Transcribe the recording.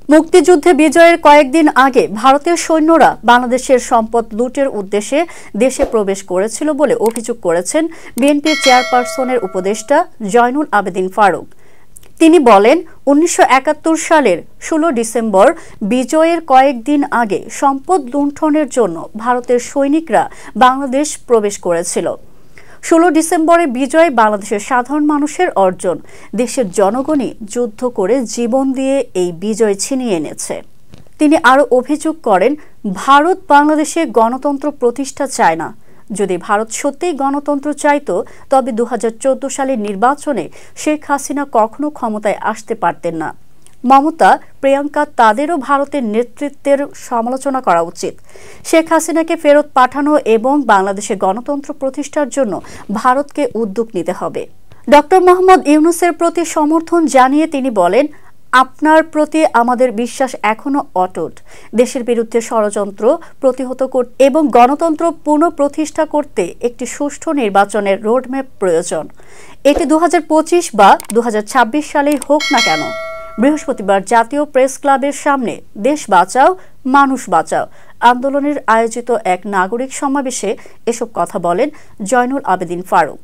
মুক্তিযুদ্ধে বিজয়ের কয়েকদিন আগে ভারতীয় সৈন্যরা বাংলাদেশের সম্পদ লুটের উদ্দেশ্যে দেশে প্রবেশ করেছিল বলে অভিযোগ করেছেন বিএনপির চেয়ারপারসনের উপদেষ্টা জয়নুল আবেদিন ফারুক। তিনি বলেন, ১৯৭১ সালের ১৬ ডিসেম্বর বিজয়ের কয়েকদিন আগে সম্পদ লুণ্ঠনের জন্য ভারতের সৈনিকরা বাংলাদেশ প্রবেশ করেছিল। ১৬ ডিসেম্বরে বিজয় বাংলাদেশের সাধারণ মানুষের অর্জন। দেশের জনগণই যুদ্ধ করে জীবন দিয়ে এই বিজয় ছিনিয়ে এনেছে। তিনি আরও অভিযোগ করেন, ভারত বাংলাদেশে গণতন্ত্র প্রতিষ্ঠা চায় না। যদি ভারত সত্যিই গণতন্ত্র চাইত তবে ২০১৪ সালের নির্বাচনে শেখ হাসিনা কখনো ক্ষমতায় আসতে পারতেন না। মমতা, প্রিয়াঙ্কা তাদেরও ভারতের নেতৃত্বের সমালোচনা করা উচিত। শেখ হাসিনাকে ফেরত পাঠানো এবং বাংলাদেশে গণতন্ত্র প্রতিষ্ঠার জন্য ভারতকে উদ্যোগ নিতে হবে। ডক্টর মোহাম্মদ ইউনূসের প্রতি সমর্থন জানিয়ে তিনি বলেন, আপনার প্রতি আমাদের বিশ্বাস এখনো অটুট। দেশের বিরুদ্ধে ষড়যন্ত্র প্রতিহত করতে এবং গণতন্ত্র পুনঃপ্রতিষ্ঠা করতে একটি সুষ্ঠু নির্বাচনের রোডম্যাপ প্রয়োজন। এটি ২০২৫ বা ২০২৬ সালেই হোক না কেন। বৃহস্পতিবার জাতীয় প্রেস ক্লাবের সামনে দেশ বাঁচাও মানুষ বাঁচাও আন্দোলনের আয়োজিত এক নাগরিক সমাবেশে এসব কথা বলেন জয়নুল আবেদিন ফারুক।